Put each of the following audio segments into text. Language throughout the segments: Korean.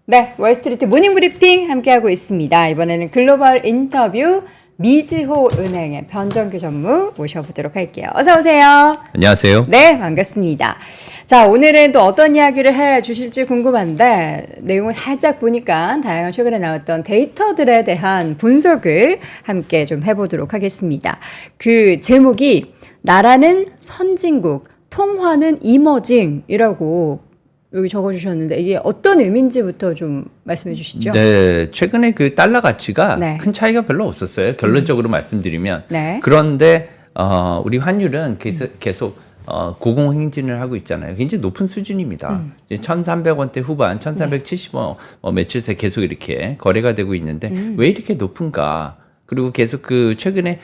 네, 월스트리트 모닝 브리핑 함께하고 있습니다. 이번에는 글로벌 인터뷰 미즈호 은행의 변정규 전무 모셔보도록 할게요. 어서 오세요. 안녕하세요. 네, 반갑습니다. 자, 오늘은 또 어떤 이야기를 해 주실지 궁금한데 내용을 살짝 보니까 다양한 최근에 나왔던 데이터들에 대한 분석을 함께 좀 해보도록 하겠습니다. 그 제목이 나라는 선진국, 통화는 이머징이라고 여기 적어주셨는데 이게 어떤 의미인지부터 좀 말씀해 주시죠. 네, 최근에 그 달러 가치가 네. 큰 차이가 별로 없었어요. 결론적으로 말씀드리면. 네. 그런데 우리 환율은 계속 고공행진을 하고 있잖아요. 굉장히 높은 수준입니다. 이제 1,300원대 후반, 1,370원 며칠 새 계속 이렇게 거래가 되고 있는데 왜 이렇게 높은가? 그리고 계속 그 최근에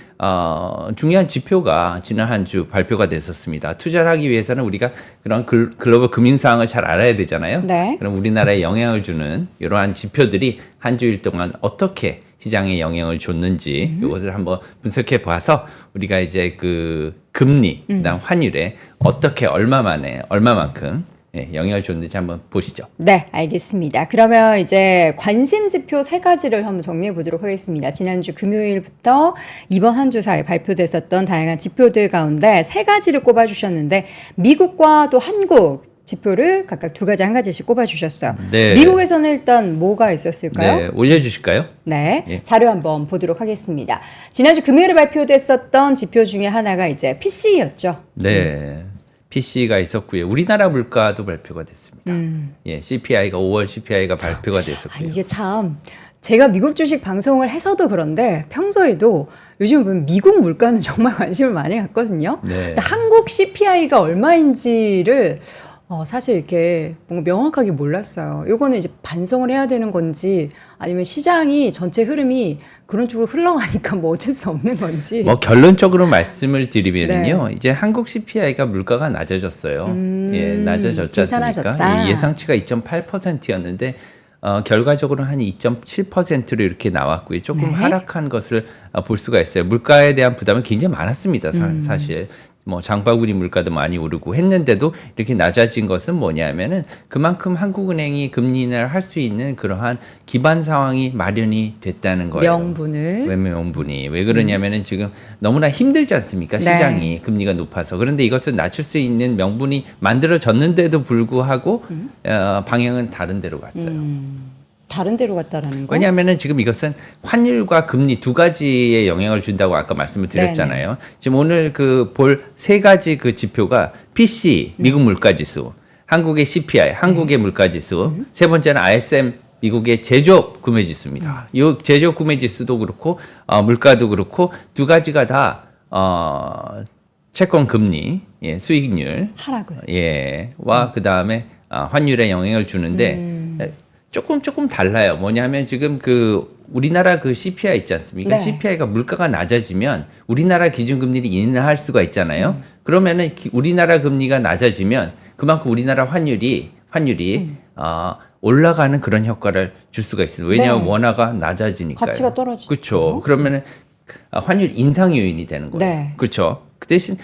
중요한 지표가 지난 한 주 발표가 됐었습니다. 투자를 하기 위해서는 우리가 그런 글로벌 금융 상황을 잘 알아야 되잖아요. 네. 그럼 우리나라에 영향을 주는 이러한 지표들이 한 주일 동안 어떻게 시장에 영향을 줬는지 이것을 한번 분석해 봐서 우리가 이제 그 금리, 그다음 환율에 어떻게 얼마만큼 영향을 줬는지 한번 보시죠. 네, 알겠습니다. 그러면 이제 관심 지표 세 가지를 한번 정리해 보도록 하겠습니다. 지난주 금요일부터 이번 한 주 사이 발표됐었던 다양한 지표들 가운데 세 가지를 꼽아 주셨는데 미국과 또 한국 지표를 각각 두 가지 한 가지씩 꼽아 주셨어요. 네. 미국에서는 일단 뭐가 있었을까요? 네, 올려주실까요? 네, 예. 자료 한번 보도록 하겠습니다. 지난주 금요일에 발표됐었던 지표 중에 하나가 이제 PC였죠. 네. PC가 있었고요. 우리나라 물가도 발표가 됐습니다. 예, CPI가 5월 CPI가 발표가 아, 됐었고요. 이게 참 제가 미국 주식 방송을 해서도 그런데 평소에도 요즘 보면 미국 물가는 정말 관심을 많이 갖거든요. 네. 근데 한국 CPI가 얼마인지를 사실 이렇게 뭔가 명확하게 몰랐어요. 요거는 이제 반성을 해야 되는 건지 아니면 시장이 전체 흐름이 그런 쪽으로 흘러가니까 뭐 어쩔 수 없는 건지. 뭐 결론적으로 말씀을 드리면요, 네. 이제 한국 CPI가 물가가 낮아졌어요. 예, 낮아졌지 괜찮아졌다. 않습니까? 예상치가 2.8%였는데 결과적으로 한 2.7%로 이렇게 나왔고요. 조금 네. 하락한 것을 볼 수가 있어요. 물가에 대한 부담은 굉장히 많았습니다. 사실. 뭐 장바구니 물가도 많이 오르고 했는데도 이렇게 낮아진 것은 뭐냐면은 그만큼 한국은행이 금리 인하를 할 수 있는 그러한 기반 상황이 마련이 됐다는 거예요. 명분이 왜 그러냐면은 지금 너무나 힘들지 않습니까? 네. 시장이 금리가 높아서. 그런데 이것을 낮출 수 있는 명분이 만들어졌는데도 불구하고 방향은 다른 데로 갔어요. 다른 데로 갔다라는 거? 왜냐하면은 지금 이것은 환율과 금리 두 가지의 영향을 준다고 아까 말씀을 드렸잖아요. 네네. 지금 오늘 그 볼 세 가지 그 지표가 PC 미국 물가지수, 한국의 CPI 한국의 물가지수, 세 번째는 ISM 미국의 제조업 구매지수입니다. 이 제조업 구매지수도 그렇고 물가도 그렇고 두 가지가 다 채권 금리, 예, 수익률, 하락을. 와 그 다음에 환율에 영향을 주는데. 조금 달라요. 뭐냐면 지금 그 우리나라 그 CPI 있지 않습니까? 네. CPI가 물가가 낮아지면 우리나라 기준금리를 인하할 수가 있잖아요. 그러면은 우리나라 금리가 낮아지면 그만큼 우리나라 환율이 올라가는 그런 효과를 줄 수가 있어요. 왜냐하면 네. 원화가 낮아지니까요. 가치가 떨어지죠. 그렇죠. 그러면은 환율 인상 요인이 되는 거예요. 네. 그렇죠. 그 대신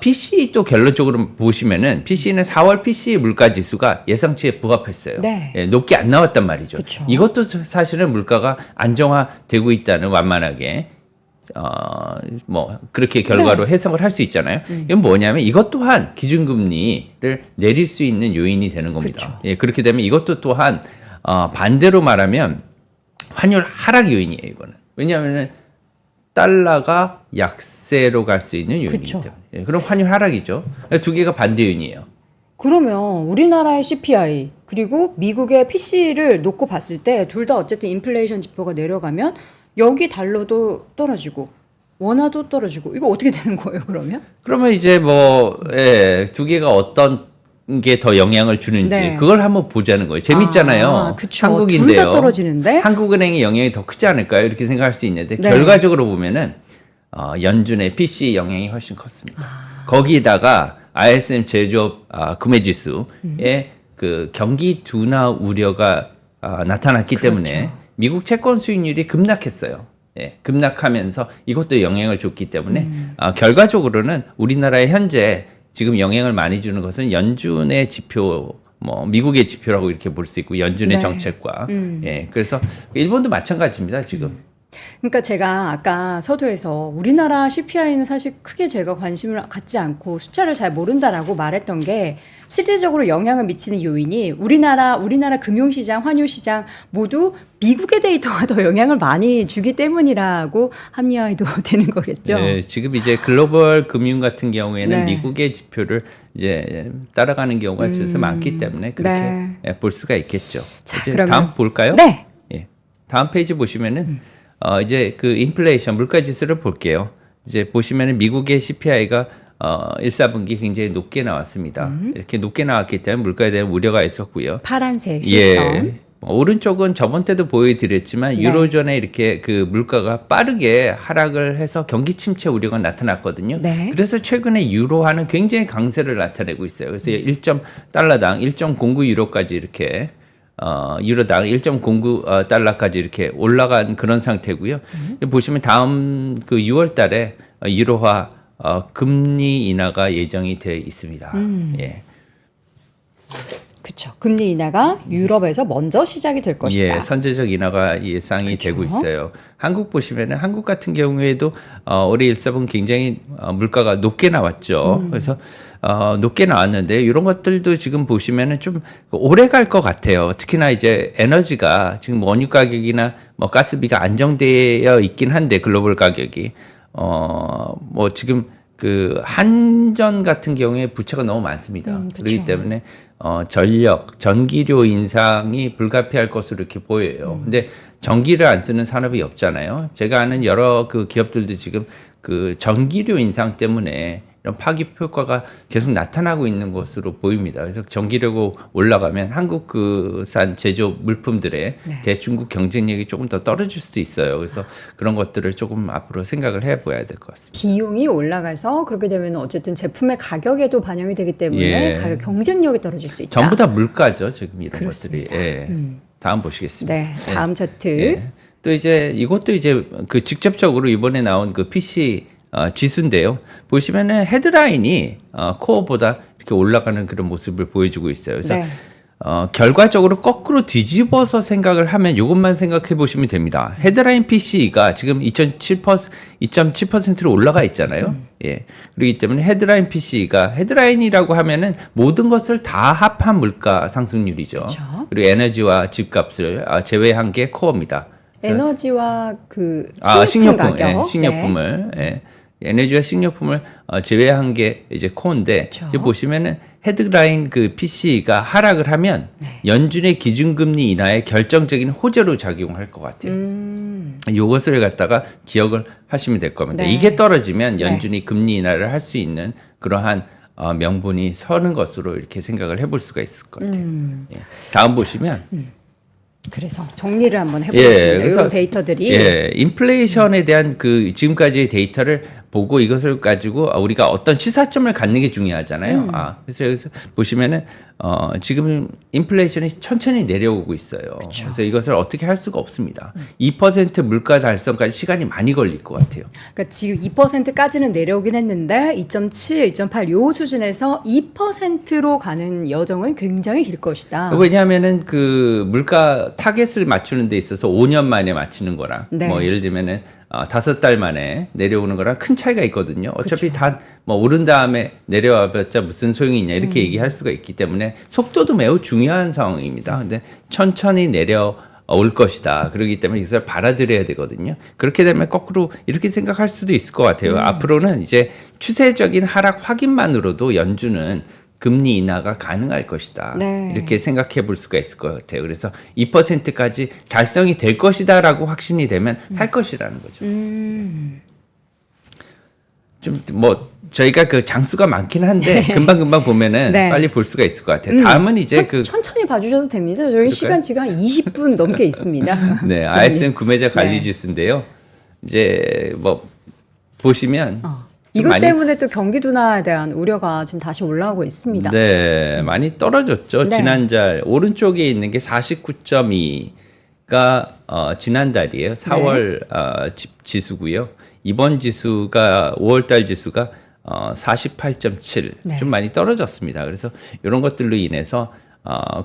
PC 또 결론적으로 보시면은 PC는 4월 PC 물가 지수가 예상치에 부합했어요. 네. 예, 높게 안 나왔단 말이죠. 그쵸. 이것도 사실은 물가가 안정화되고 있다는 완만하게 뭐 그렇게 결과로 네. 해석을 할 수 있잖아요. 이건 뭐냐면 이것 또한 기준금리를 내릴 수 있는 요인이 되는 겁니다. 그쵸. 예, 그렇게 되면 이것도 또한 반대로 말하면 환율 하락 요인이에요. 이거는 왜냐하면은 달러가 약세로 갈 수 있는 요인이기 그쵸. 때문에. 예, 그럼 환율 하락이죠. 두 개가 반대 요인이에요. 그러면 우리나라의 CPI 그리고 미국의 PC를 놓고 봤을 때 둘 다 어쨌든 인플레이션 지표가 내려가면 여기 달러도 떨어지고 원화도 떨어지고 이거 어떻게 되는 거예요 그러면? 그러면 이제 두 개가 어떤 게 더 영향을 주는지 네. 그걸 한번 보자는 거예요. 재밌잖아요. 그쵸. 한국인데요. 둘 다 떨어지는데? 한국은행의 영향이 더 크지 않을까요? 이렇게 생각할 수 있는데 네. 결과적으로 보면은 연준의 PC 영향이 훨씬 컸습니다. 거기다가 ISM 제조업 구매지수에 그 경기 둔화 우려가 나타났기 그렇죠. 때문에 미국 채권 수익률이 급락했어요. 예, 급락하면서 이것도 영향을 줬기 때문에 결과적으로는 우리나라의 현재 지금 영향을 많이 주는 것은 연준의 지표 뭐 미국의 지표라고 이렇게 볼 수 있고 연준의 네. 정책과 예, 그래서 일본도 마찬가지입니다 지금. 그러니까 제가 아까 서두에서 우리나라 CPI는 사실 크게 제가 관심을 갖지 않고 숫자를 잘 모른다라고 말했던 게 실질적으로 영향을 미치는 요인이 우리나라 금융시장, 환율시장 모두 미국의 데이터가 더 영향을 많이 주기 때문이라고 합리화해도 되는 거겠죠. 네, 지금 이제 글로벌 금융 같은 경우에는 네. 미국의 지표를 이제 따라가는 경우가 요새 많기 때문에 그렇게 네. 예, 볼 수가 있겠죠. 자, 이제 그러면- 다음 볼까요? 네. 예. 다음 페이지 보시면은 이제 그 인플레이션 물가 지수를 볼게요. 이제 보시면은 미국의 CPI가 1, 4분기 굉장히 높게 나왔습니다. 이렇게 높게 나왔기 때문에 물가에 대한 우려가 있었고요. 파란색 실선. 예. 오른쪽은 저번 때도 보여드렸지만 네. 유로존에 이렇게 그 물가가 빠르게 하락을 해서 경기 침체 우려가 나타났거든요. 네. 그래서 최근에 유로화는 굉장히 강세를 나타내고 있어요. 그래서 1달러당 1.09 유로까지 이렇게 유로당 1.09 달러까지 이렇게 올라간 그런 상태고요. 보시면 다음 그 6월 달에 유로화 금리 인하가 예정이 되어 있습니다. 예. 그렇죠. 금리 인하가 유럽에서 먼저 시작이 될 것이다. 예, 선제적 인하가 예상이 그쵸. 되고 있어요. 한국 보시면은 한국 같은 경우에도 올해 1, 4분 굉장히 물가가 높게 나왔죠. 그래서 높게 나왔는데 이런 것들도 지금 보시면은 좀 오래 갈 것 같아요. 특히나 이제 에너지가 지금 원유 가격이나 뭐 가스비가 안정되어 있긴 한데 글로벌 가격이 뭐 지금 그 한전 같은 경우에 부채가 너무 많습니다. 그쵸. 그렇기 때문에 전기료 인상이 불가피할 것으로 이렇게 보여요. 근데 전기를 안 쓰는 산업이 없잖아요. 제가 아는 여러 그 기업들도 지금 그 전기료 인상 때문에 이런 파기 효과가 계속 나타나고 있는 것으로 보입니다. 그래서 전기료가 올라가면 한국산 제조 물품들의 네. 대중국 경쟁력이 조금 더 떨어질 수도 있어요. 그래서 그런 것들을 조금 앞으로 생각을 해봐야 될 것 같습니다. 비용이 올라가서 그렇게 되면 어쨌든 제품의 가격에도 반영이 되기 때문에 예. 가격 경쟁력이 떨어질 수 있다. 전부 다 물가죠, 지금 이런 그렇습니다. 것들이. 예. 다음 보시겠습니다. 네, 다음 차트. 예. 또 이제 이것도 이제 그 직접적으로 이번에 나온 그 PC 지수인데요. 보시면은 헤드라인이 코어보다 이렇게 올라가는 그런 모습을 보여주고 있어요. 그래서 네. 결과적으로 거꾸로 뒤집어서 생각을 하면 이것만 생각해 보시면 됩니다. 헤드라인 PC가 지금 2.7%로 올라가 있잖아요. 예. 그렇기 때문에 헤드라인 PC가 헤드라인이라고 하면은 모든 것을 다 합한 물가 상승률이죠. 그쵸. 그리고 에너지와 집값을 제외한 게 코어입니다. 그래서 에너지와 그 식료품 가격. 예, 식료품을 예. 에너지와 식료품을 제외한 게 이제 코어인데 그쵸. 이제 보시면은 헤드라인 그 PC가 하락을 하면 네. 연준의 기준금리 인하에 결정적인 호재로 작용할 것 같아요. 이것을 갖다가 기억을 하시면 될 겁니다. 네. 이게 떨어지면 연준이 금리 인하를 할 수 있는 그러한 명분이 서는 것으로 이렇게 생각을 해볼 수가 있을 것 같아요. 예. 다음 보시면 그래서 정리를 한번 해보겠습니다. 이런 데이터들이 예, 인플레이션에 대한 그 지금까지의 데이터를 보고 이것을 가지고 우리가 어떤 시사점을 갖는 게 중요하잖아요. 그래서 여기서 보시면은 지금 인플레이션이 천천히 내려오고 있어요. 그래서 이것을 어떻게 할 수가 없습니다. 2% 물가 달성까지 시간이 많이 걸릴 것 같아요. 그러니까 지금 2%까지는 내려오긴 했는데 2.7, 2.8 요 수준에서 2%로 가는 여정은 굉장히 길 것이다. 왜냐하면은 그 물가 타겟을 맞추는 데 있어서 5년 만에 맞추는 거랑 네. 뭐 예를 들면은 5달 만에 내려오는 거랑 큰 차이가 있거든요. 어차피 다 뭐 오른 다음에 내려와봤자 무슨 소용이 있냐 이렇게 얘기할 수가 있기 때문에 속도도 매우 중요한 상황입니다. 근데 천천히 내려올 것이다. 그렇기 때문에 이것을 받아들여야 되거든요. 그렇게 되면 거꾸로 이렇게 생각할 수도 있을 것 같아요. 앞으로는 이제 추세적인 하락 확인만으로도 연준은 금리 인하가 가능할 것이다. 네. 이렇게 생각해 볼 수가 있을 것 같아요. 그래서 2%까지 달성이 될 것이다라고 확신이 되면 할 것이라는 거죠. 좀 뭐 저희가 그 장수가 많긴 한데 금방 보면은 네. 빨리 볼 수가 있을 것 같아요. 다음은 이제 천천히 봐주셔도 됩니다. 저희 시간 지금 한 20분 넘게 있습니다. 네, 저희. ISM 구매자 관리 지수인데요. 이제 뭐 보시면 좀 이것 많이 때문에 또 경기 둔화에 대한 우려가 지금 다시 올라오고 있습니다. 네, 많이 떨어졌죠. 네. 지난달 오른쪽에 있는 게 49.2가 지난달이에요. 4월 지수고요. 이번 지수가 5월달 지수가 48.7, 네. 좀 많이 떨어졌습니다. 그래서 이런 것들로 인해서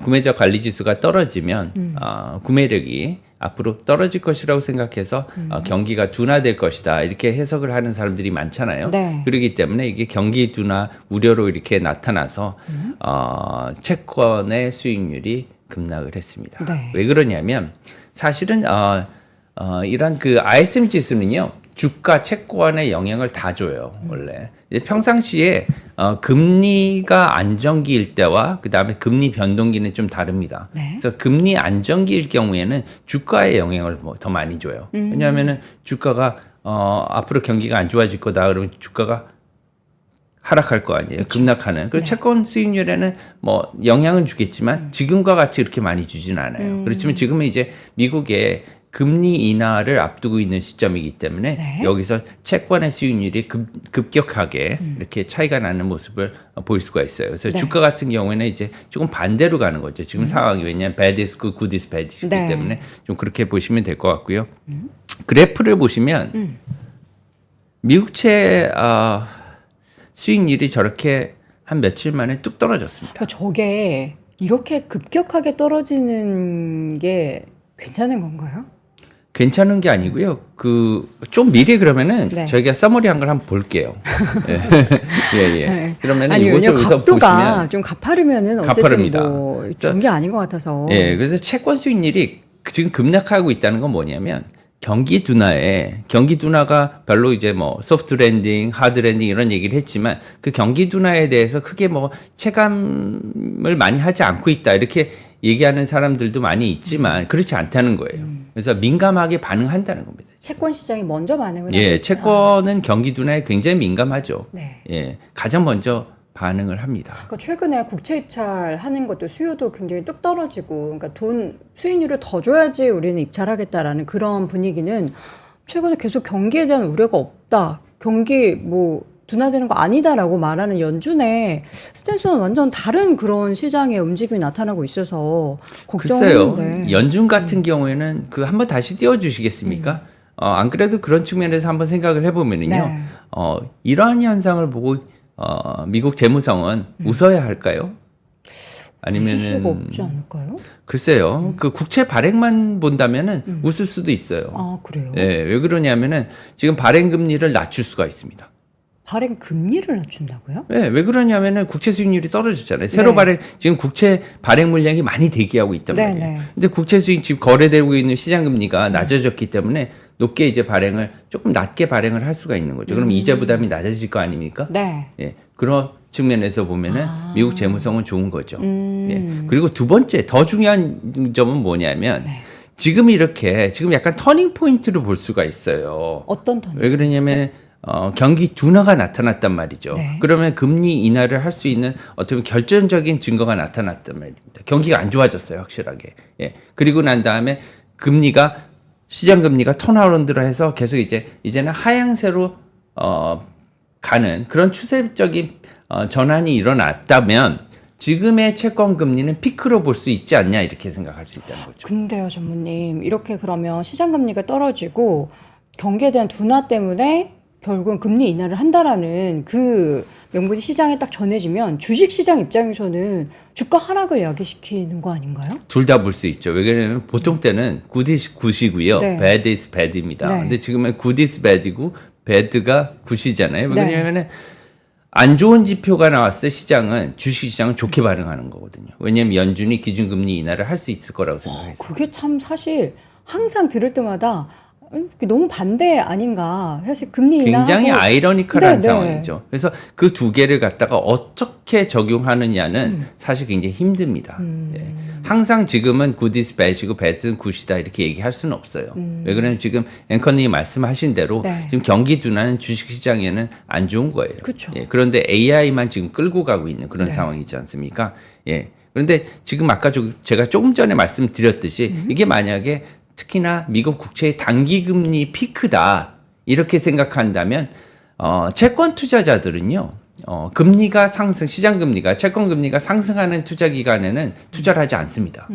구매자 관리 지수가 떨어지면 구매력이 앞으로 떨어질 것이라고 생각해서 경기가 둔화될 것이다 이렇게 해석을 하는 사람들이 많잖아요. 네. 그렇기 때문에 이게 경기 둔화 우려로 이렇게 나타나서 채권의 수익률이 급락을 했습니다. 네. 왜 그러냐면 사실은 이런 그 ISM 지수는요. 주가 채권에 영향을 다 줘요, 원래. 평상시에 금리가 안정기일 때와 그다음에 금리 변동기는 좀 다릅니다. 네. 그래서 금리 안정기일 경우에는 주가에 영향을 더 많이 줘요. 왜냐하면은 주가가 앞으로 경기가 안 좋아질 거다 그러면 주가가 하락할 거 아니에요. 그쵸. 급락하는. 그리고 네. 채권 수익률에는 뭐 영향은 주겠지만 지금과 같이 그렇게 많이 주지는 않아요. 그렇지만 지금은 이제 미국의 금리 인하를 앞두고 있는 시점이기 때문에 네. 여기서 채권의 수익률이 급격하게 이렇게 차이가 나는 모습을 보일 수가 있어요. 그래서 네. 주가 같은 경우에는 이제 조금 반대로 가는 거죠. 지금 상황이 왜냐하면 bad is good, good is bad이기 네. 때문에 좀 그렇게 보시면 될 것 같고요. 그래프를 보시면 미국채 수익률이 저렇게 한 며칠 만에 뚝 떨어졌습니다. 그러니까 저게 이렇게 급격하게 떨어지는 게 괜찮은 건가요? 괜찮은 게 아니고요. 그 좀 미리 그러면은 네. 저희가 서머리한 걸 한번 볼게요. 예. 네. 그러면은 아니, 이것을 왜냐면 우선 각도가 보시면 좀 가파르면은 어쨌든 가파릅니다. 뭐 좋은 게 아닌 것 같아서. 예, 그래서 채권 수익률이 지금 급락하고 있다는 건 뭐냐면 경기 둔화가 별로 이제 뭐 소프트 랜딩, 하드 랜딩 이런 얘기를 했지만 그 경기 둔화에 대해서 크게 뭐 체감을 많이 하지 않고 있다 이렇게 얘기하는 사람들도 많이 있지만 그렇지 않다는 거예요. 그래서 민감하게 반응한다는 겁니다. 채권 시장이 먼저 반응을 예, 하니까. 채권은 경기 둔화에 굉장히 민감하죠. 네. 예, 가장 먼저 반응을 합니다. 그러니까 최근에 국채 입찰하는 것도 수요도 굉장히 뚝 떨어지고, 그러니까 돈 수익률을 더 줘야지 우리는 입찰하겠다라는 그런 분위기는 최근에 계속 경기에 대한 우려가 없다. 경기 뭐 둔화되는 거 아니다라고 말하는 연준의 스탠스는 완전 다른 그런 시장의 움직임이 나타나고 있어서 걱정했는데. 글쎄요. 연준 같은 경우에는 그 한번 다시 띄워주시겠습니까? 안 그래도 그런 측면에서 한번 생각을 해보면은요. 네. 이러한 현상을 보고 미국 재무성은 웃어야 할까요? 아니면은 웃을 수가 없지 않을까요? 글쎄요. 그 국채 발행만 본다면은 웃을 수도 있어요. 아, 그래요? 예, 왜 그러냐면은 지금 발행 금리를 낮출 수가 있습니다. 발행 금리를 낮춘다고요? 네, 왜 그러냐면은 국채 수익률이 떨어졌잖아요. 새로 네. 발행 지금 국채 발행 물량이 많이 대기하고 있단 네, 말이에요. 네. 근데 국채 수익 지금 거래되고 있는 시장 금리가 낮아졌기 때문에 높게 이제 발행을 조금 낮게 발행을 할 수가 있는 거죠. 그럼 이자 부담이 낮아질 거 아닙니까? 네. 예, 그런 측면에서 보면은 미국 재무성은 좋은 거죠. 음. 예, 그리고 두 번째 더 중요한 점은 뭐냐면 네. 지금 약간 터닝 포인트를 볼 수가 있어요. 어떤 턴? 왜 그러냐면 경기 둔화가 나타났단 말이죠. 네. 그러면 금리 인하를 할 수 있는 어떤 결정적인 증거가 나타났단 말입니다. 경기가 안 좋아졌어요, 확실하게. 예. 그리고 난 다음에 시장 금리가 턴어라운드를 해서 계속 이제는 하향세로 가는 그런 추세적인 전환이 일어났다면 지금의 채권 금리는 피크로 볼 수 있지 않냐 이렇게 생각할 수 있다는 거죠. 근데요, 전무님. 이렇게 그러면 시장 금리가 떨어지고 경기에 대한 둔화 때문에 결국은 금리 인하를 한다라는 그 명분이 시장에 딱 전해지면 주식 시장 입장에서는 주가 하락을 야기시키는 거 아닌가요? 둘 다 볼 수 있죠. 왜냐하면 보통 때는 good is good이고요. 네. bad is bad입니다. 네. 근데 지금은 good is bad이고 bad가 good이잖아요. 네. 왜냐하면 안 좋은 지표가 나왔을 시장은 주식 시장은 좋게 반응하는 거거든요. 왜냐하면 연준이 기준금리 인하를 할 수 있을 거라고 생각해서. 그게 참 사실 항상 들을 때마다 너무 반대 아닌가. 사실 금리 인하하고 굉장히 아이러니컬한 네, 상황이죠. 그래서 그 두 개를 갖다가 어떻게 적용하느냐는 사실 굉장히 힘듭니다. 예. 항상 지금은 good is bad이고 bad은 good이다 이렇게 얘기할 수는 없어요. 왜 그러냐면 지금 앵커님이 말씀하신 대로 네. 지금 경기 둔화는 주식시장에는 안 좋은 거예요. 그쵸. 예. 그런데 AI만 지금 끌고 가고 있는 그런 네. 상황이지 않습니까? 예. 그런데 지금 아까 제가 조금 전에 말씀드렸듯이 이게 만약에 특히나 미국 국채의 단기금리 피크다 이렇게 생각한다면 채권 투자자들은요 금리가 상승 시장 금리가 채권 금리가 상승하는 투자 기간에는 투자를 하지 않습니다.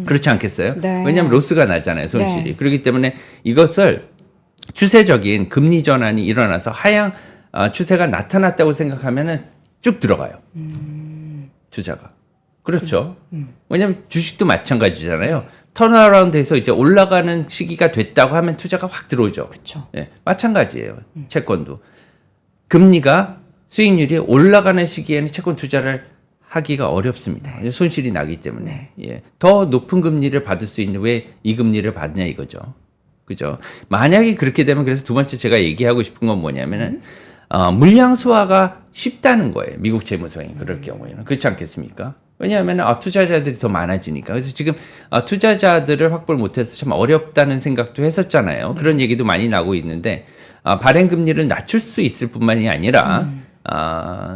그렇지 않겠어요? 네. 왜냐하면 로스가 나잖아요 손실이. 네. 그렇기 때문에 이것을 추세적인 금리 전환이 일어나서 하향 추세가 나타났다고 생각하면은 쭉 들어가요 투자가. 그렇죠. 왜냐하면 주식도 마찬가지잖아요. 턴어라운드에서 이제 올라가는 시기가 됐다고 하면 투자가 확 들어오죠. 그렇죠. 예, 마찬가지예요. 채권도 금리가 수익률이 올라가는 시기에는 채권 투자를 하기가 어렵습니다. 손실이 나기 때문에 예, 더 높은 금리를 받을 수 있는 왜 이 금리를 받냐 이거죠. 그죠? 만약에 그렇게 되면 그래서 두 번째 제가 얘기하고 싶은 건 뭐냐면은 물량 소화가 쉽다는 거예요. 미국 재무성이 그럴 경우에는 그렇지 않겠습니까? 왜냐하면 투자자들이 더 많아지니까. 그래서 지금 투자자들을 확보를 못해서 참 어렵다는 생각도 했었잖아요. 그런 얘기도 많이 나오고 있는데 발행 금리를 낮출 수 있을 뿐만이 아니라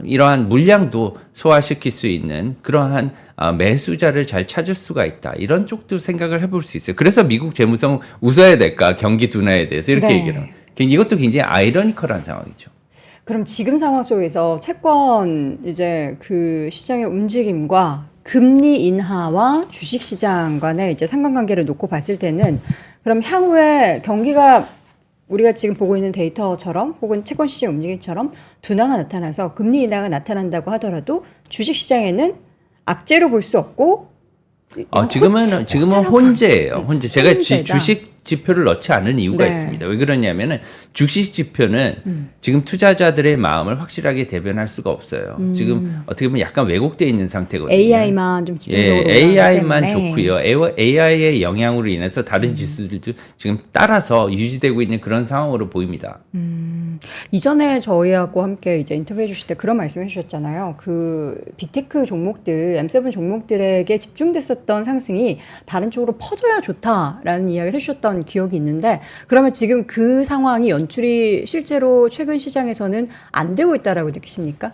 이러한 물량도 소화시킬 수 있는 그러한 매수자를 잘 찾을 수가 있다. 이런 쪽도 생각을 해볼 수 있어요. 그래서 미국 재무성 웃어야 될까? 경기 둔화에 대해서 이렇게 얘기를 합니다. 이것도 굉장히 아이러니컬한 상황이죠. 그럼 지금 상황 속에서 채권 이제 그 시장의 움직임과 금리 인하와 주식 시장 간의 이제 상관관계를 놓고 봤을 때는 그럼 향후에 경기가 우리가 지금 보고 있는 데이터처럼 혹은 채권 시장 움직임처럼 둔화가 나타나서 금리 인하가 나타난다고 하더라도 주식 시장에는 악재로 볼 수 없고 지금은 혼재예요. 혼재. 제가 혼재다. 주식 지표를 넣지 않은 이유가 있습니다. 왜 그러냐면은 주식 지표는 지금 투자자들의 마음을 확실하게 대변할 수가 없어요. 지금 어떻게 보면 약간 왜곡되어 있는 상태거든요. AI만 좀 집중적으로 AI만 때문에. 좋고요. AI의 영향으로 인해서 다른 지수들도 지금 따라서 유지되고 있는 그런 상황으로 보입니다. 이전에 저희하고 함께 이제 인터뷰해 주실 때 그런 말씀해 주셨잖아요. 그 빅테크 종목들, M7 종목들에게 집중됐었던 상승이 다른 쪽으로 퍼져야 좋다라는 이야기를 해주셨던 기억이 있는데 그러면 지금 그 상황이 연출이 실제로 최근 시장에서는 안 되고 있다라고 느끼십니까?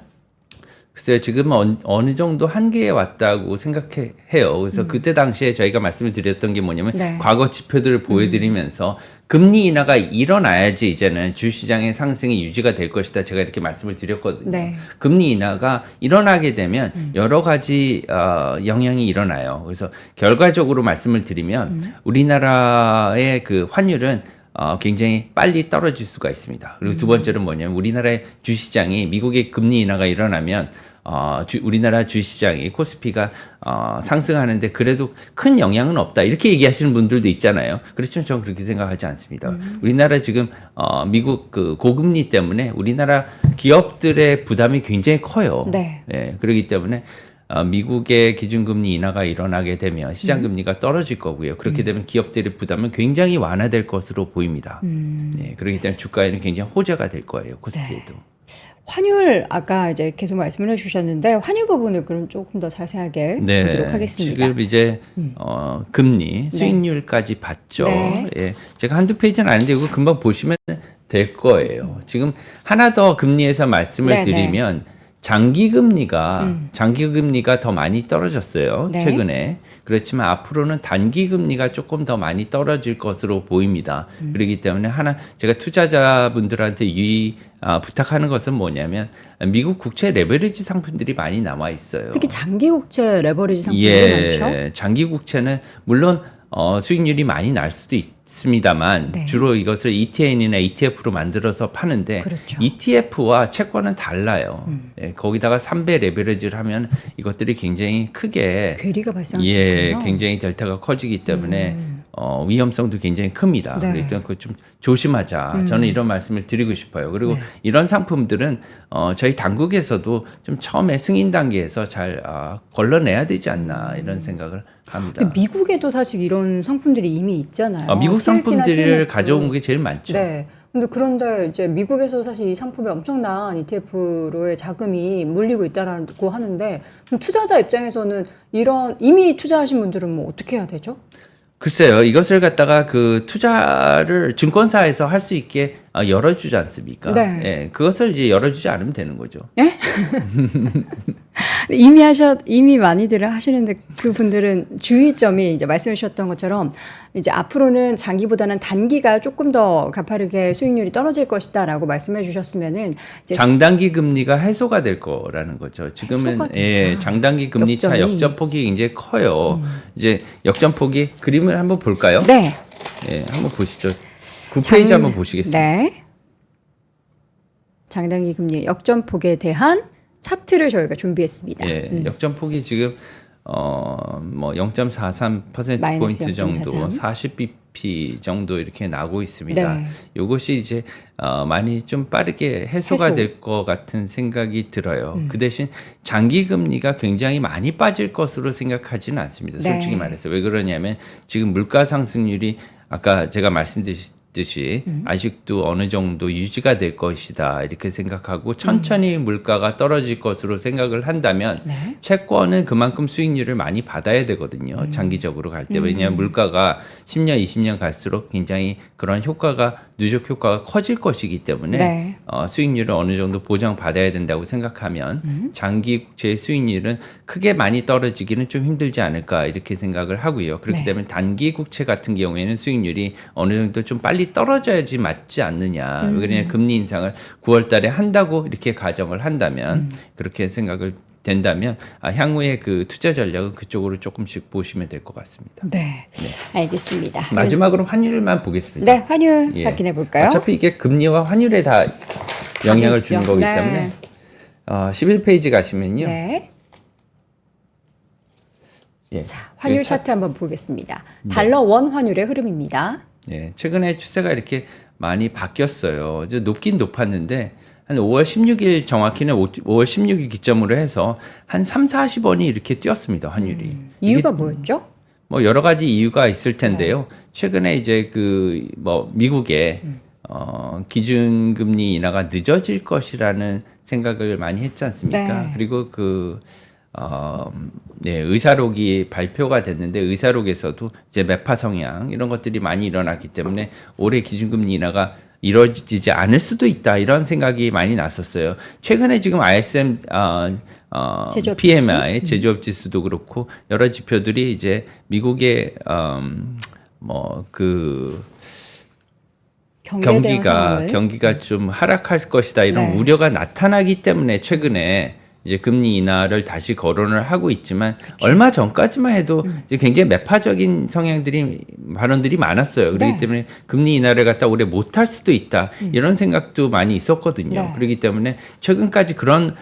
글쎄요, 지금 어느 정도 한계에 왔다고 생각해요. 그래서 그때 당시에 저희가 말씀을 드렸던 게 뭐냐면 과거 지표들을 보여드리면서 금리 인하가 일어나야지 이제는 주시장의 상승이 유지가 될 것이다. 제가 이렇게 말씀을 드렸거든요. 금리 인하가 일어나게 되면 여러 가지 영향이 일어나요. 그래서 결과적으로 말씀을 드리면 우리나라의 그 환율은 굉장히 빨리 떨어질 수가 있습니다. 그리고 두 번째는 뭐냐면 우리나라의 주시장이 미국의 금리 인하가 일어나면 우리나라 주시장이 코스피가 상승하는데 그래도 큰 영향은 없다. 이렇게 얘기하시는 분들도 있잖아요. 그렇지만 저는 그렇게 생각하지 않습니다. 우리나라 지금 미국 그 고금리 때문에 우리나라 기업들의 부담이 굉장히 커요. 예, 그렇기 때문에 미국의 기준금리 인하가 일어나게 되면 시장금리가 떨어질 거고요. 그렇게 되면 기업들의 부담은 굉장히 완화될 것으로 보입니다. 네, 그렇기 때문에 주가에는 굉장히 호재가 될 거예요. 코스피에도. 환율 아까 이제 계속 말씀을 해주셨는데 환율 부분을 그럼 조금 더 자세하게 보도록 하겠습니다. 지금 이제 금리 수익률까지 봤죠. 예, 제가 한두 페이지는 아닌데 이거 금방 보시면 될 거예요. 지금 하나 더 금리에서 말씀을 드리면 장기금리가 더 많이 떨어졌어요. 최근에. 그렇지만 앞으로는 단기금리가 조금 더 많이 떨어질 것으로 보입니다. 그렇기 때문에 제가 투자자분들한테 부탁하는 것은 뭐냐면 미국 국채 레버리지 상품들이 많이 남아 있어요. 특히 장기 국채 레버리지 상품들이 많죠. 장기 국채는 물론 수익률이 많이 날 수도 있습니다만 주로 이것을 ETN이나 ETF로 만들어서 파는데 ETF와 채권은 달라요. 거기다가 3배 레버리지를 하면 이것들이 굉장히 크게 괴리가 발생하시는군요. 굉장히 델타가 커지기 때문에 위험성도 굉장히 큽니다. 그렇기 때문에 그거 좀 조심하자. 저는 이런 말씀을 드리고 싶어요. 그리고 이런 상품들은 저희 당국에서도 좀 처음에 승인 단계에서 잘 걸러내야 되지 않나 이런 생각을 합니다. 근데 미국에도 사실 이런 상품들이 이미 있잖아요. 미국 상품들을 가져온 게 제일 많죠. 그런데 이제 미국에서 사실 이 상품에 엄청난 ETF로의 자금이 몰리고 있다라고 하는데 그럼 투자자 입장에서는 이미 투자하신 분들은 뭐 어떻게 해야 되죠? 글쎄요, 이것을 갖다가 그 투자를 증권사에서 할 수 있게 열어주지 않습니까? 예, 그것을 이제 열어주지 않으면 되는 거죠. 예? 이미 많이들 하시는데 그분들은 주의점이 이제 말씀해 주셨던 것처럼 이제 앞으로는 장기보다는 단기가 조금 더 가파르게 수익률이 떨어질 것이다라고 말씀해 주셨으면은 이제 장단기 금리가 해소가 될 거라는 거죠. 지금은 장단기 금리 차 역전폭이 굉장히 커요. 이제 역전폭이 그림을 한번 볼까요? 예, 한번 보시죠. 9페이지 한번 보시겠습니다. 장단기 금리 역전폭에 대한 차트를 저희가 준비했습니다. 역전폭이 지금 뭐 0.43% 마이너스 포인트 정도, 0.43. 40bp 정도 이렇게 나오고 있습니다. 네. 이것이 이제 많이 좀 빠르게 해소가 해소. 될 것 같은 생각이 들어요. 그 대신 장기 금리가 굉장히 많이 빠질 것으로 생각하지는 않습니다. 네. 솔직히 말해서 왜 그러냐면 지금 물가 상승률이 아까 제가 말씀드렸듯이 아직도 어느 정도 유지가 될 것이다 이렇게 생각하고 천천히 물가가 떨어질 것으로 생각을 한다면 네. 채권은 그만큼 수익률을 많이 받아야 되거든요. 장기적으로 갈 때. 왜냐하면 물가가 10년, 20년 갈수록 굉장히 그런 효과가 누적 효과가 커질 것이기 때문에 네. 수익률을 어느 정도 보장받아야 된다고 생각하면 장기 국채의 수익률은 크게 많이 떨어지기는 좀 힘들지 않을까 이렇게 생각을 하고요. 그렇기 네. 때문에 단기 국채 같은 경우에는 수익률이 어느 정도 좀 빨리 떨어져야지 맞지 않느냐. 왜 그러냐 금리 인상을 9월 달에 한다고 이렇게 가정을 한다면 그렇게 생각을 된다면 향후에 그 투자 전략은 그쪽으로 조금씩 보시면 될 것 같습니다. 네. 알겠습니다. 마지막으로 환율만 보겠습니다. 네, 환율 예. 확인해 볼까요? 어차피 이게 금리와 환율에 다 영향을 주는 있죠. 거기 네. 때문에 11페이지 가시면요. 네. 예. 자, 환율 차트 한번 보겠습니다. 달러 원 환율의 흐름입니다. 네, 최근에 추세가 이렇게 많이 바뀌었어요. 이제 높긴 높았는데 한 5월 16일 정확히는 5월 16일 기점으로 해서 한 3, 40원이 이렇게 뛰었습니다. 환율이. 이유가 뭐였죠? 뭐 여러 가지 이유가 있을 텐데요. 최근에 이제 그 뭐 미국의 기준금리 인하가 늦어질 것이라는 생각을 많이 했지 않습니까? 네. 그리고 의사록이 발표가 됐는데 의사록에서도 이제 매파 성향 이런 것들이 많이 일어났기 때문에 올해 기준금리 인하가 이루어지지 않을 수도 있다 이런 생각이 많이 났었어요. 최근에 지금 ISM 제조업 PMI 제조업 지수도 그렇고 여러 지표들이 이제 미국의 경기에 대한 상황을. 경기가 좀 하락할 것이다 이런 네. 우려가 나타나기 때문에 최근에 이제 금리 인하를 다시 거론을 하고 있지만 얼마 전까지만 해도 이제 굉장히 매파적인 발언들이 많았어요. 그렇기 네. 때문에 금리 인하를 갖다 올해 못할 수도 있다 이런 생각도 많이 있었거든요. 네. 그렇기 때문에 최근까지 그런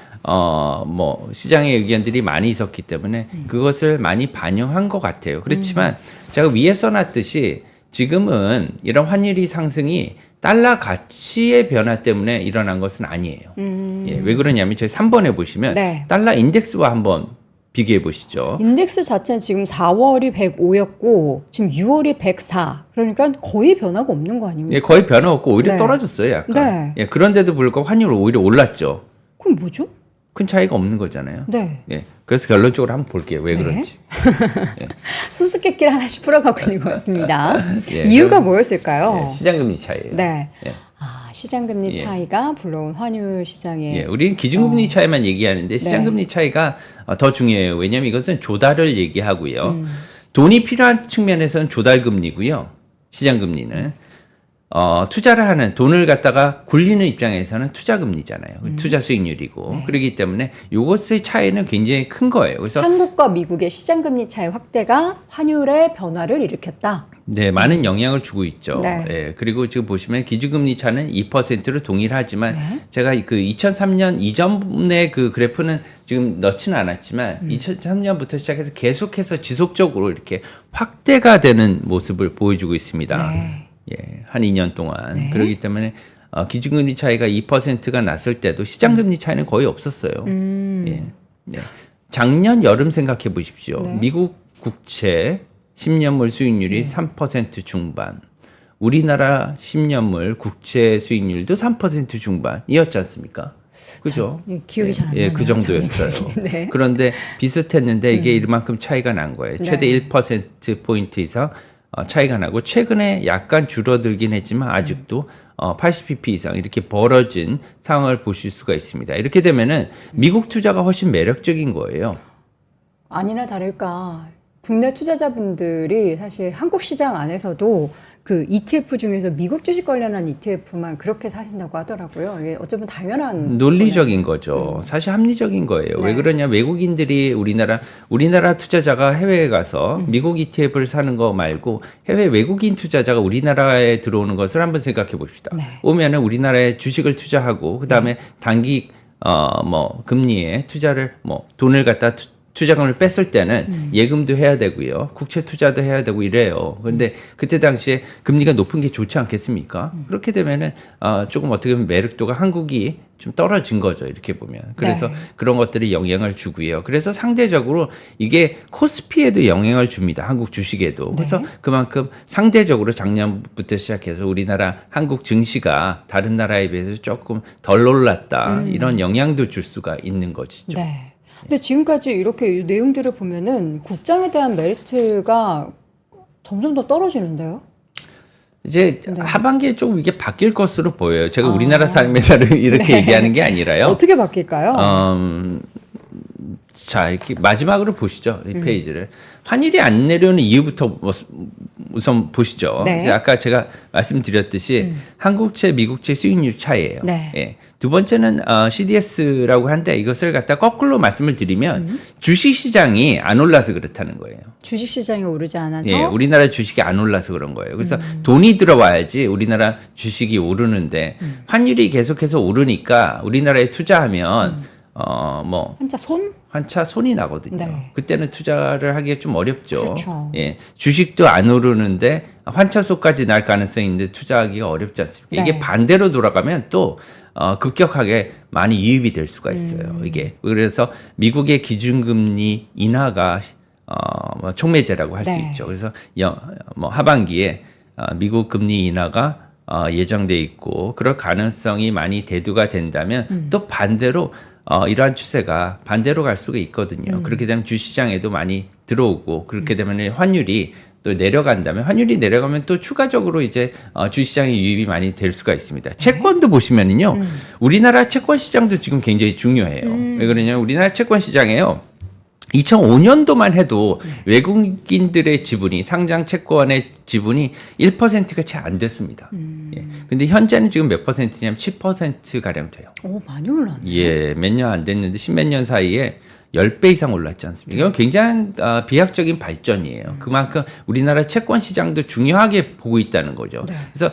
시장의 의견들이 많이 있었기 때문에 그것을 많이 반영한 것 같아요. 그렇지만 제가 위에 써놨듯이 지금은 이런 환율이 상승이 달러 가치의 변화 때문에 일어난 것은 아니에요. 예, 왜 그러냐면 저희 3번에 보시면 네. 달러 인덱스와 한번 비교해 보시죠. 인덱스 자체는 지금 4월이 105였고 지금 6월이 104. 그러니까 거의 변화가 없는 거 아닙니까? 예, 거의 변화 없고 오히려 네. 떨어졌어요, 약간. 네. 예, 그런데도 불구하고 환율은 오히려 올랐죠. 그럼 뭐죠? 큰 차이가 없는 거잖아요. 네. 예, 그래서 결론적으로 한번 볼게요. 왜 네. 그런지. 수수께끼를 하나씩 풀어가고 있는 것 같습니다. 예, 이유가 그럼- 뭐였을까요? 예, 시장금리 차이예요. 네. 예. 시장금리 예. 차이가 불러온 환율 시장의 예, 우리는 기준금리 차이만 얘기하는데 시장금리 차이가 더 중요해요. 왜냐하면 이것은 조달을 얘기하고요. 돈이 필요한 측면에서는 조달금리고요. 시장금리는 투자를 하는 돈을 갖다가 굴리는 입장에서는 투자금리잖아요. 투자 수익률이고 그렇기 때문에 이것의 차이는 굉장히 큰 거예요. 그래서 한국과 미국의 시장금리 차이 확대가 환율의 변화를 일으켰다. 네, 많은 영향을 주고 있죠. 네. 예, 그리고 지금 보시면 기준금리 차는 2%로 동일하지만 제가 그 2003년 이전의 그 그래프는 지금 넣지는 않았지만 2003년부터 시작해서 계속해서 지속적으로 이렇게 확대가 되는 모습을 보여주고 있습니다. 네. 예, 한 2년 동안. 네. 그렇기 때문에 기준금리 차이가 2%가 났을 때도 시장금리 차이는 거의 없었어요. 예, 예. 작년 여름 생각해 보십시오. 네. 미국 국채 10년물 수익률이 3% 중반. 우리나라 10년물 국채 수익률도 3% 중반이었지 않습니까? 그죠? 예, 기억이 잘 안 나네요. 그 정도였어요. 네. 그런데 비슷했는데 이게 이만큼 차이가 난 거예요. 최대 네. 1%포인트 이상 차이가 나고 최근에 약간 줄어들긴 했지만 아직도 80pp 이상 이렇게 벌어진 상황을 보실 수가 있습니다. 이렇게 되면은 미국 투자가 훨씬 매력적인 거예요. 아니나 다를까 국내 투자자분들이 사실 한국 시장 안에서도 그 ETF 중에서 미국 주식 관련한 ETF만 그렇게 사신다고 하더라고요. 이게 어쩌면 당연한 논리적인 거죠. 사실 합리적인 거예요. 네. 왜 그러냐? 외국인들이 우리나라 투자자가 해외에 가서 미국 ETF를 사는 거 말고 해외 외국인 투자자가 우리나라에 들어오는 것을 한번 생각해 봅시다. 네. 오면은 우리나라에 주식을 투자하고 그다음에 단기 금리에 투자를 돈을 갖다 투자금을 뺐을 때는 예금도 해야 되고요. 국채 투자도 해야 되고 이래요. 그런데 그때 당시에 금리가 높은 게 좋지 않겠습니까? 그렇게 되면은 조금 어떻게 보면 매력도가 한국이 좀 떨어진 거죠. 이렇게 보면. 그래서 네. 그런 것들이 영향을 주고요. 그래서 상대적으로 이게 코스피에도 영향을 줍니다. 한국 주식에도. 그래서 그만큼 상대적으로 작년부터 시작해서 우리나라 한국 증시가 다른 나라에 비해서 조금 덜 올랐다. 이런 영향도 줄 수가 있는 것이죠. 네. 근데 지금까지 이렇게 이 내용들을 보면은 국장에 대한 메리트가 점점 더 떨어지는데요. 이제 네. 하반기에 좀 이게 바뀔 것으로 보여요. 제가 우리나라 삶에서를 이렇게 네. 얘기하는 게 아니라요. 어떻게 바뀔까요? 자, 이렇게 마지막으로 보시죠. 이 페이지를. 환율이 안 내려오는 이유부터 우선 보시죠. 네. 이제 아까 제가 말씀드렸듯이 한국채, 미국채 수익률 차이예요. 네. 예. 두 번째는 CDS라고 한데 이것을 갖다 거꾸로 말씀을 드리면 주식 시장이 안 올라서 그렇다는 거예요. 주식 시장이 오르지 않아서 예, 우리나라 주식이 안 올라서 그런 거예요. 그래서 돈이 들어와야지 우리나라 주식이 오르는데 환율이 계속해서 오르니까 우리나라에 투자하면 뭐 한자 손? 한차 손이 나거든요. 네. 그때는 투자를 하기가 좀 어렵죠. 그렇죠. 예, 주식도 안 오르는데 환차소까지 날 가능성이 있는데 투자하기가 어렵지 않습니까? 네. 이게 반대로 돌아가면 또 급격하게 많이 유입이 될 수가 있어요. 이게 그래서 미국의 기준금리 인하가 뭐 촉매제라고 할 수 네. 있죠. 그래서 뭐 하반기에 미국 금리 인하가 예정돼 있고 그럴 가능성이 많이 대두가 된다면 또 반대로 이러한 추세가 반대로 갈 수가 있거든요. 그렇게 되면 주시장에도 많이 들어오고 그렇게 되면 환율이 또 내려간다면 환율이 내려가면 또 추가적으로 이제 주시장에 유입이 많이 될 수가 있습니다. 채권도 보시면은요. 우리나라 채권 시장도 지금 굉장히 중요해요. 왜 그러냐면 우리나라 채권 시장에요. 2005년도만 해도 외국인들의 지분이 상장 채권의 지분이 1%가 채 안 됐습니다. 예. 근데 현재는 지금 몇 퍼센트냐면 10% 가량 돼요. 오, 많이 올랐네. 예, 몇 년 안 됐는데 10몇 년 사이에 10배 이상 올랐지 않습니까? 이건 굉장히 비약적인 발전이에요. 그만큼 우리나라 채권 시장도 중요하게 보고 있다는 거죠. 네. 그래서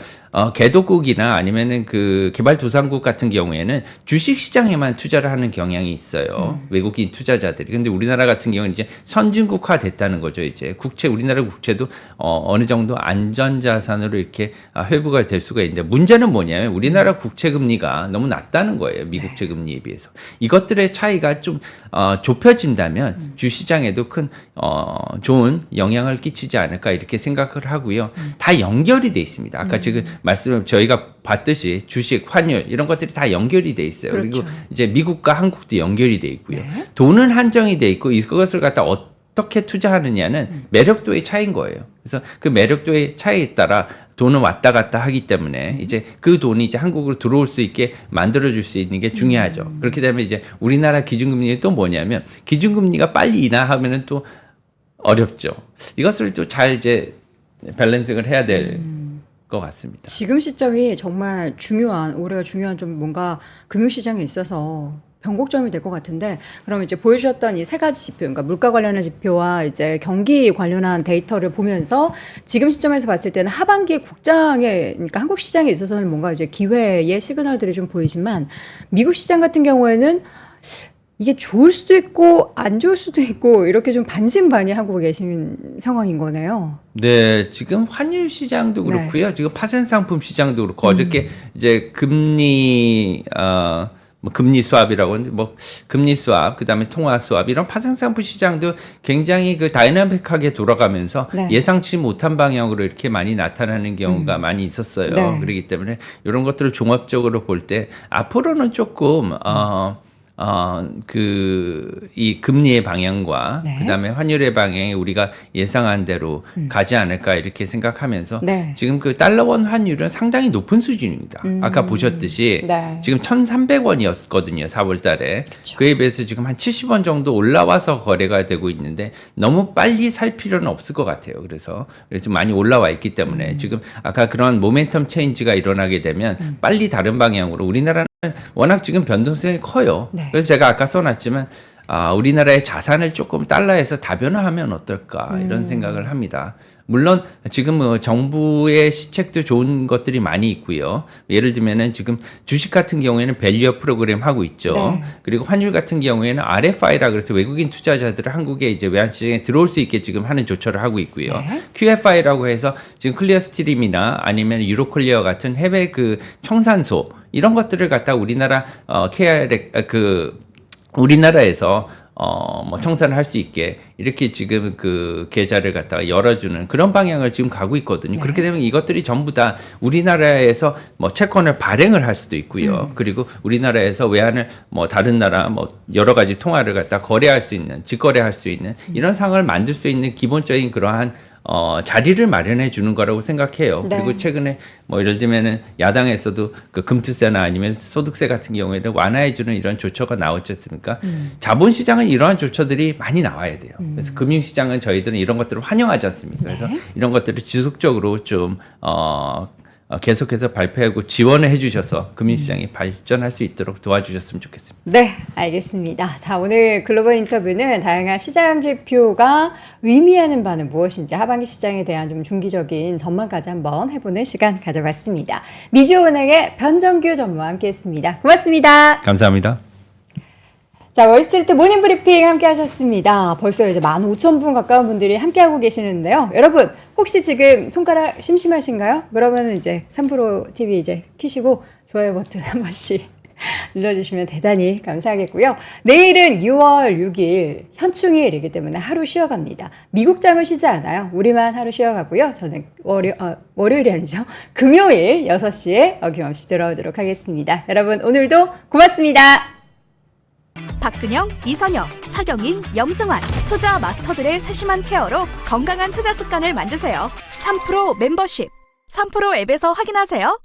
개도국이나 아니면은 그 개발도상국 같은 경우에는 주식 시장에만 투자를 하는 경향이 있어요. 외국인 투자자들이. 근데 우리나라 같은 경우는 이제 선진국화 됐다는 거죠. 이제 국채, 우리나라 국채도 어느 정도 안전자산으로 이렇게 회부가 될 수가 있는데 문제는 뭐냐면 우리나라 국채 금리가 너무 낮다는 거예요. 미국채 금리에 비해서. 이것들의 차이가 좀 좁혀진다면 주시장에도 큰 좋은 영향을 끼치지 않을까 이렇게 생각을 하고요. 다 연결이 돼 있습니다. 아까 지금 저희가 봤듯이 주식, 환율 이런 것들이 다 연결이 돼 있어요. 그렇죠. 그리고 이제 미국과 한국도 연결이 돼 있고요. 네. 돈은 한정이 돼 있고 이것을 갖다 어떻게 투자하느냐는 매력도의 차이인 거예요. 그래서 그 매력도의 차이에 따라 돈은 왔다 갔다 하기 때문에 이제 그 돈이 이제 한국으로 들어올 수 있게 만들어줄 수 있는 게 중요하죠. 그렇게 되면 이제 우리나라 기준금리는 또 뭐냐면 기준금리가 빨리 인하하면은 또 어렵죠. 이것을 또 잘 이제 밸런싱을 해야 될 것 같습니다. 지금 시점이 정말 중요한 올해가 중요한 좀 뭔가 금융시장에 있어서 변곡점이 될 것 같은데 그럼 이제 보여주셨던 이 세 가지 지표, 그러니까 물가 관련한 지표와 이제 경기 관련한 데이터를 보면서 지금 시점에서 봤을 때는 하반기 국장에, 그러니까 한국 시장에 있어서는 뭔가 이제 기회의 시그널들이 좀 보이지만 미국 시장 같은 경우에는 이게 좋을 수도 있고 안 좋을 수도 있고 이렇게 좀 반신반의하고 계신 상황인 거네요. 네, 지금 환율 시장도 그렇고요. 지금 파생 상품 시장도 그렇고 어저께 이제 금리 뭐 금리 수합이라고 하는데 뭐 금리 수합, 그다음에 통화 수합 이런 파생 상품 시장도 굉장히 그 다이나믹하게 돌아가면서 네. 예상치 못한 방향으로 이렇게 많이 나타나는 경우가 많이 있었어요. 네. 그렇기 때문에 이런 것들을 종합적으로 볼 때 앞으로는 조금 이 금리의 방향과 네. 그다음에 환율의 방향이 우리가 예상한 대로 가지 않을까 이렇게 생각하면서 네. 지금 그 달러원 환율은 상당히 높은 수준입니다. 아까 보셨듯이 네. 지금 1,300원이었거든요. 4월 달에. 그쵸. 그에 비해서 지금 한 70원 정도 올라와서 거래가 되고 있는데 너무 빨리 살 필요는 없을 것 같아요. 그래서 좀 많이 올라와 있기 때문에 지금 아까 그런 모멘텀 체인지가 일어나게 되면 빨리 다른 방향으로 우리나라는 워낙 지금 변동성이 커요. 네. 그래서 제가 아까 써놨지만 우리나라의 자산을 조금 달러에서 다변화하면 어떨까 이런 생각을 합니다. 물론 지금 정부의 시책도 좋은 것들이 많이 있고요. 예를 들면은 지금 주식 같은 경우에는 밸류업 프로그램 하고 있죠. 네. 그리고 환율 같은 경우에는 RFI라 그래서 외국인 투자자들을 한국에 이제 외환시장에 들어올 수 있게 지금 하는 조처를 하고 있고요. 네. QFI라고 해서 지금 클리어 스트림이나 아니면 유로클리어 같은 해외 그 청산소 이런 것들을 갖다 우리나라 우리나라에서 뭐 청산을 할 수 있게 이렇게 지금 그 계좌를 갖다가 열어주는 그런 방향을 지금 가고 있거든요. 네. 그렇게 되면 이것들이 전부 다 우리나라에서 뭐 채권을 발행을 할 수도 있고요. 그리고 우리나라에서 외환을 뭐 다른 나라 뭐 여러 가지 통화를 갖다 거래할 수 있는, 직거래할 수 있는 이런 상황을 만들 수 있는 기본적인 그러한 자리를 마련해 주는 거라고 생각해요. 네. 그리고 최근에 뭐 예를 들면은 야당에서도 그 금투세나 아니면 소득세 같은 경우에는 완화해 주는 이런 조처가 나왔지 않습니까? 자본시장은 이러한 조처들이 많이 나와야 돼요. 그래서 금융시장은 저희들은 이런 것들을 환영하지 않습니까? 그래서 네. 이런 것들을 지속적으로 좀 계속해서 발표하고 지원을 해주셔서 금융시장이 발전할 수 있도록 도와주셨으면 좋겠습니다. 네, 알겠습니다. 자, 오늘 글로벌 인터뷰는 다양한 시장 지표가 의미하는 바는 무엇인지 하반기 시장에 대한 좀 중기적인 전망까지 한번 해보는 시간 가져봤습니다. 미주은행의 변정규 전무와 함께했습니다. 고맙습니다. 감사합니다. 자, 월스트리트 모닝 브리핑 함께 하셨습니다. 벌써 이제 15,000분 가까운 분들이 함께하고 계시는데요. 여러분, 혹시 지금 손가락 심심하신가요? 그러면 이제 3프로 TV 이제 키시고 좋아요 버튼 한 번씩 눌러주시면 대단히 감사하겠고요. 내일은 6월 6일 현충일이기 때문에 하루 쉬어갑니다. 미국장은 쉬지 않아요. 우리만 하루 쉬어가고요. 저는 월요일이 아니죠. 금요일 6시에 어김없이 돌아오도록 하겠습니다. 여러분, 오늘도 고맙습니다. 박근영, 이선영, 사경인, 염승환 투자 마스터들의 세심한 케어로 건강한 투자 습관을 만드세요. 3프로 멤버십 3프로 앱에서 확인하세요.